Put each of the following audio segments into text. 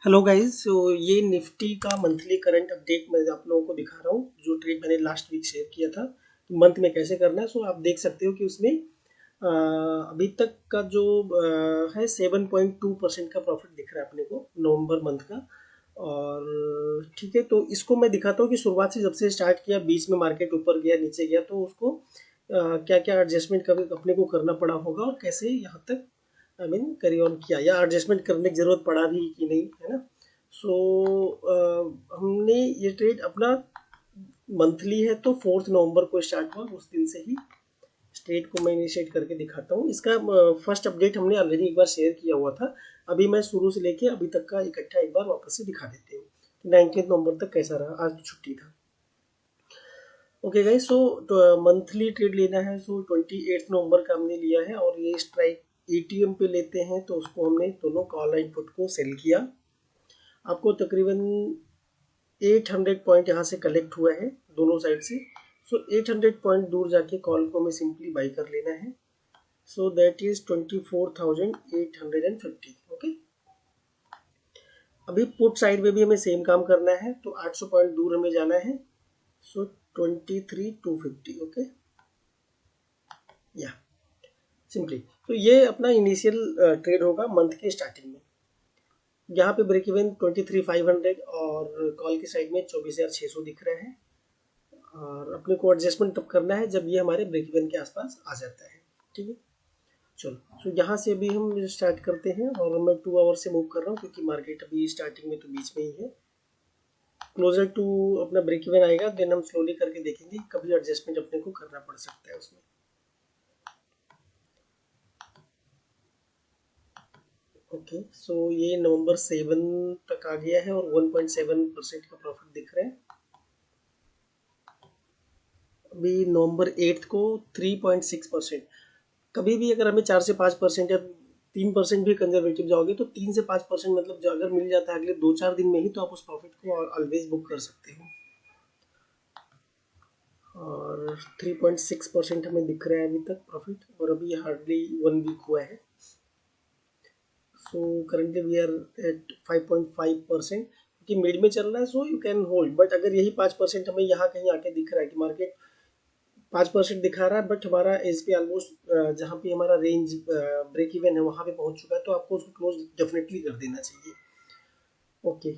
Hello guys. ये Nifty का monthly current update मैं आप लोगों को दिखा रहा हूँ। जो ट्रेड मैंने लास्ट वीक शेयर किया था मंथ में कैसे करना है। आप देख सकते हो कि उसमें अभी तक का जो है 7.2% का प्रॉफिट दिख रहा है अपने को नवंबर मंथ का। और ठीक है, तो इसको मैं दिखाता हूँ कि शुरुआत से जब से स्टार्ट किया, बीच में मार्केट ऊपर गया नीचे गया, तो उसको क्या क्या एडजस्टमेंट कभी अपने को करना पड़ा होगा और कैसे यहाँ तक कैरी ऑन किया या एडजस्टमेंट करने की जरूरत पड़ा भी कि नहीं, है ना। हमने ये ट्रेड अपना मंथली है तो 4 नवंबर को स्टार्ट हुआ, उस दिन से ही ट्रेड को मैं इनिशिएट करके दिखाता हूँ। इसका फर्स्ट अपडेट हमने ऑलरेडी एक बार शेयर किया हुआ था। अभी मैं शुरू से लेके अभी तक का इकट्ठा एक बार वापस से दिखा देते हैं। 19 नवंबर तक कैसा रहा, आज तो छुट्टी था। ओके गाइस, मंथली ट्रेड लेना है। 28 नवंबर का हमने लिया है और ये स्ट्राइक एटीएम पे लेते हैं, तो उसको हमने दोनों कॉल एंड पुट को सेल किया। आपको तकरीबन 800 पॉइंट यहाँ से कलेक्ट हुआ है दोनों साइड से। 800 पॉइंट दूर जाके कॉल को हमें सिंपली बाई कर लेना है। That is 24,850। ओके, अभी पुट साइड में भी हमें सेम काम करना है, तो 800 पॉइंट दूर हमें जाना है। 23,250। ओके, या सिंपली। तो ये अपना इनिशियल ट्रेड होगा मंथ के स्टार्टिंग में। यहाँ पे ब्रेक इवन 23,500 और कॉल की साइड में 24,600 दिख रहे हैं। और अपने को एडजस्टमेंट तब करना है जब ये हमारे ब्रेक इवन के आसपास आ जाता है। ठीक है, चलो। यहाँ से अभी हम स्टार्ट करते हैं और मैं 2 आवर से मूव कर रहा हूँ क्योंकि मार्केट अभी स्टार्टिंग में तो बीच में ही है। क्लोजर टू अपना ब्रेक इवन आएगा, देन हम स्लोली करके देखेंगे कभी एडजस्टमेंट अपने को करना पड़ सकता है उसमें। ओके, ये नवंबर 7 तक आ गया है और 1.7% का प्रॉफिट दिख रहा है। अभी नवंबर 8 को 3.6%। कभी भी अगर हमें 4 से 5% या 3% भी कंजर्वेटिव जाओगे तो 3 से 5% मतलब जो अगर मिल जाता है अगले 2-4 दिन में ही, तो आप उस प्रॉफिट को ऑलवेज बुक कर सकते हो। और 3.6% हमें दिख रहा है अभी तक प्रॉफिट, और अभी हार्डली 1 वीक हुआ है। करंटली वी आर एट 5.5%, क्योंकि मिड में चल रहा है, so you can hold. But अगर यही 5% हमें यहाँ कहीं आके दिख रहा है कि मार्केट 5% दिखा रहा है, बट हमारा एस पी ऑलमोस्ट जहाँ पे हमारा रेंज ब्रेक इवन है वहाँ पे पहुँच चुका है, तो आपको उसको क्लोज डेफिनेटली कर देना चाहिए। ओके,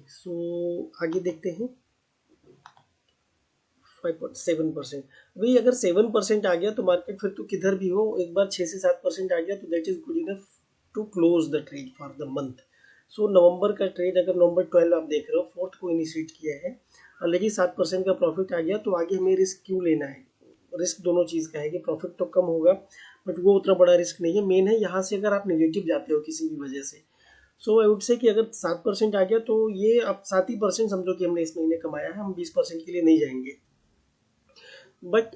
आगे देखते हैं। 5.7%। अभी अगर 7% आ गया तो मार्केट फिर तो किधर भी हो, एक बार 6 से 7% आ गया तो that is good enough to close the trade for the month. नवंबर का ट्रेड अगर नवंबर 12 आप देख रहे हो, 4 को इनिशिएट किया है, ऑलरेडी 7% का प्रॉफिट आ गया, तो आगे हमें रिस्क क्यों लेना है। रिस्क दोनों चीज़ का है कि प्रॉफिट तो कम होगा बट वो उतना बड़ा रिस्क नहीं है। मेन है यहाँ से अगर आप नेगेटिव जाते हो किसी भी वजह से, आई वुड से कि अगर 7% आ गया तो ये आप 7% समझो कि हमने इस महीने कमाया है, हम 20% के लिए नहीं जाएंगे। बट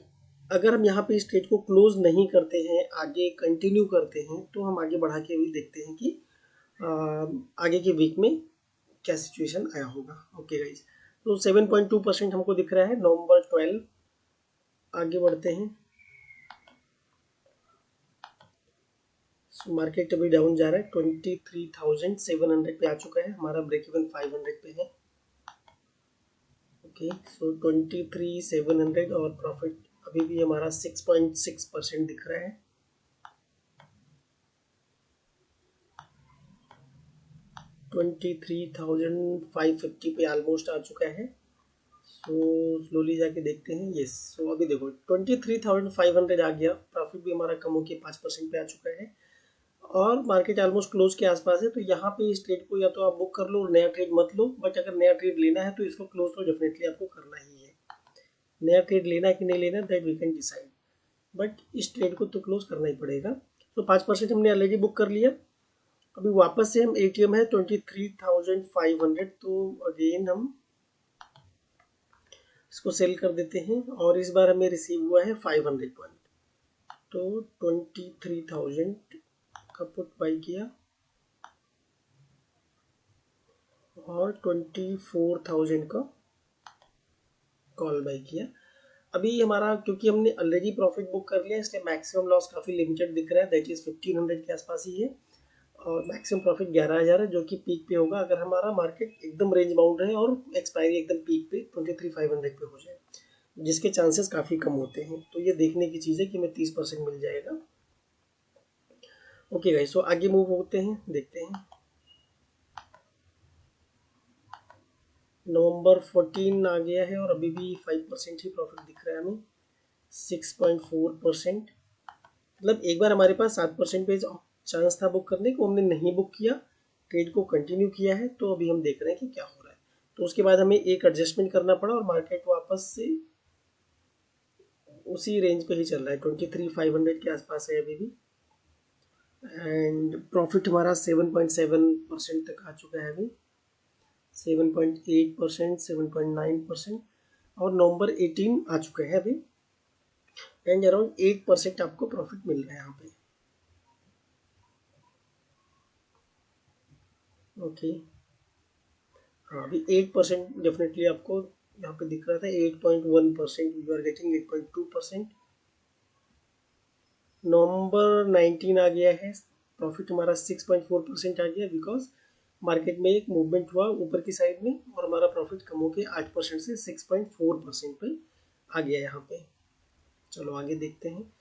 अगर हम यहाँ पे इस ट्रेड को क्लोज नहीं करते हैं, आगे कंटिन्यू करते हैं, तो हम आगे बढ़ा के भी देखते हैं कि आगे के वीक में क्या सिचुएशन आया होगा। ओके गाइज, 7.2% हमको दिख रहा है नवंबर 12। आगे बढ़ते हैं। मार्केट अभी डाउन जा रहा है, 23,700 पे आ चुका है, हमारा ब्रेक इवन 500 पे है। ओके, 23,700 और प्रॉफिट अभी भी हमारा 6.6% दिख रहा है। 23,550 पे ऑलमोस्ट आ चुका है। स्लोली जाके देखते हैं। यस, अभी देखो 23,500 आ गया, प्रॉफिट भी हमारा कम होकर 5% पे आ चुका है और मार्केट ऑलमोस्ट क्लोज के आसपास है। तो यहाँ पे इस ट्रेड को या तो आप बुक कर लो, नया ट्रेड मत लो, बट अगर नया ट्रेड लेना है तो इसको क्लोज तो डेफिनेटली आपको करना ही है। नया ट्रेड लेना है कि नहीं लेना, that we can decide, but इस ट्रेड को तो क्लोज करना ही पड़ेगा। 5% हमने ऑलरेडी बुक कर लिया। अभी वापस से हम एटीएम है 23,500, तो अगेन हम इसको सेल कर देते हैं और इस बार हमें रिसीव हुआ है 500 पॉइंट, तो 23,000 का पुट बाई किया और 24,000 का कॉल बाई किया। अभी हमारा क्योंकि हमने ऑलरेडी प्रॉफिट बुक कर लिया, इसलिए मैक्सिमम लॉस काफ़ी लिमिटेड दिख रहा है, दैट इज 1500 के आसपास ही है। और मैक्सिमम प्रॉफिट 11,000 है जो कि पीक पे होगा अगर हमारा मार्केट एकदम रेंज बाउंड रहे और एक्सपायरी एकदम पीक पे 23,500 पे हो जाए, जिसके चांसेस काफ़ी कम होते हैं। तो ये देखने की चीज़ है कि हमें 30% मिल जाएगा। ओके गाइस, सो आगे मूव होते हैं, देखते हैं। नवंबर 14 आ गया है और अभी भी 5% ही प्रॉफिट दिख रहा है हमें, 6.4%। मतलब एक बार हमारे पास 7% चांस था बुक करने को, हमने नहीं बुक किया, ट्रेड को कंटिन्यू किया है। तो अभी हम देख रहे हैं कि क्या हो रहा है। तो उसके बाद हमें एक एडजस्टमेंट करना पड़ा और मार्केट वापस से उसी रेंज पे ही चल रहा है, 23,500 के आसपास है अभी भी। एंड प्रॉफिट हमारा 7.7% तक आ चुका है अभी, 7.8%, 7.9%, और नवंबर 18 आ चुका है अभी। एंड अराउंड 8% आपको प्रॉफिट मिल रहा है यहाँ पे। ओके, हाँ अभी 8% डेफिनेटली आपको यहाँ पे दिख रहा था, 8.1%, यू आर गेटिंग 8.2%। नवंबर 19 आ गया है, प्रॉफिट हमारा 6.4% आ गया, बिकॉज मार्केट में एक मूवमेंट हुआ ऊपर की साइड में और हमारा प्रॉफिट कम होकर 8% से 6.4% पे आ गया यहाँ पे। चलो आगे देखते हैं।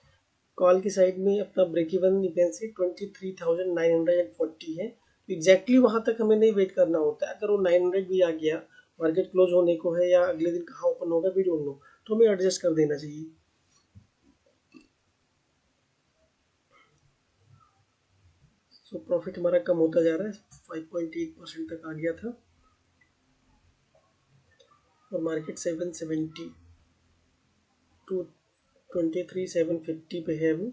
कॉल की साइड में अपना break even you can see 23,940 है। तो एग्जैक्टली वहां तक हमें नहीं वेट करना होता है। अगर वो 900 भी आ गया, मार्केट क्लोज होने को है या अगले दिन कहाँ ओपन होगा वी डोंट नो, तो हमें एडजस्ट कर देना चाहिए। सो प्रॉफिट हमारा कम होता जा रहा है, 5.8% तक आ गया था और मार्केट 770 टू 23,750 पे है अभी।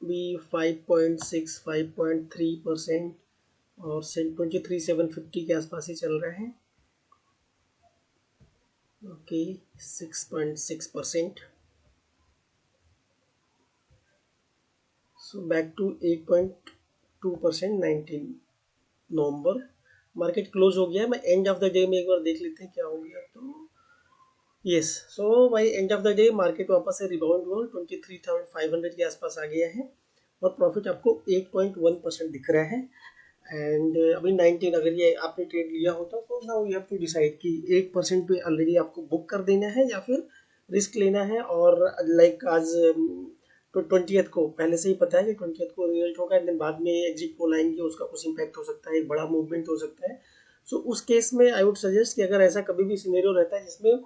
भी 5.6 5.3% और 23,750 के आसपास ही चल रहा है। ओके, 6.6%। सो बैक टू 8.2%, 19 नवंबर। मार्केट क्लोज हो गया। मैं एंड ऑफ द डे में एक बार देख लेते हैं क्या हो गया। तो yes, so by end of the day market वापस से रिबाउंड हुआ, 23,500 के आसपास आ गया है और प्रॉफिट आपको 8.1% दिख रहा है। एंड अभी 19, अगर ये आपने ट्रेड लिया होता तो now you have to decide कि 8% पे ऑलरेडी आपको बुक कर देना है या फिर रिस्क लेना है। और लाइक आज तो 20th को पहले से ही पता है कि 20th को रिजल्ट होगा, एंड बाद में एग्जिट पोल आएंगे, उसका कुछ इम्पैक्ट हो सकता है, एक बड़ा मूवमेंट हो सकता है। सो उस केस में आई वुड सजेस्ट कि अगर ऐसा कभी भी सिनेरियो रहता है जिसमें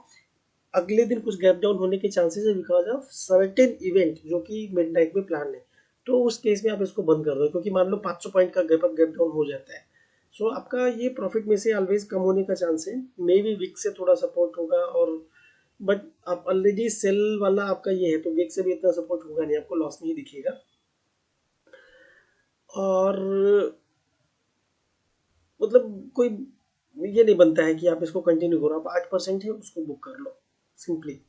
अगले दिन कुछ गैप डाउन होने के चांसेस है बिकॉज ऑफ सर्टेन इवेंट जो कि मिडनाइट में प्लान है, तो उस केस में आप इसको बंद कर दो, क्योंकि मान लो 500 पॉइंट का गैप अप गैप डाउन हो जाता है। सो आपका ये प्रॉफिट में से ऑलवेज कम होने का चांस है। मे बी विक से थोड़ा सपोर्ट होगा, और बट आप ऑलरेडी सेल वाला आपका ये है तो विक से भी इतना सपोर्ट होगा नहीं, आपको लॉस नहीं दिखेगा। और मतलब कोई ये नहीं बनता है कि आप इसको कंटिन्यू करो, आप 8% है उसको बुक कर लो सिंपली।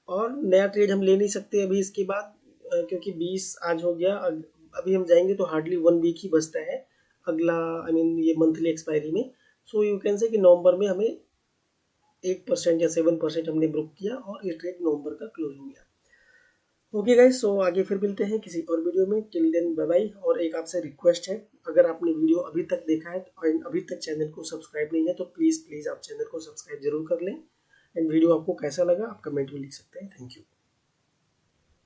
और नया ट्रेड हम ले नहीं सकते अभी इसके बाद, क्योंकि 20 आज हो गया। अभी हम जाएंगे तो हार्डली 1 वीक ही बचता है अगला, आई मीन ये मंथली एक्सपायरी में। सो यू कैन से कि नवंबर में हमें 8% या 7% हमने बुक किया और ये ट्रेड नवंबर का क्लोज हो गया। ओके गाइस, सो आगे फिर मिलते हैं किसी और वीडियो में। Till then bye bye. और एक आपसे रिक्वेस्ट है, अगर आपने वीडियो अभी तक देखा है और अभी तक चैनल को सब्सक्राइब नहीं है तो प्लीज़ प्लीज़ आप चैनल को सब्सक्राइब जरूर कर लें। एंड वीडियो आपको कैसा लगा आप कमेंट में लिख सकते हैं। Thank you.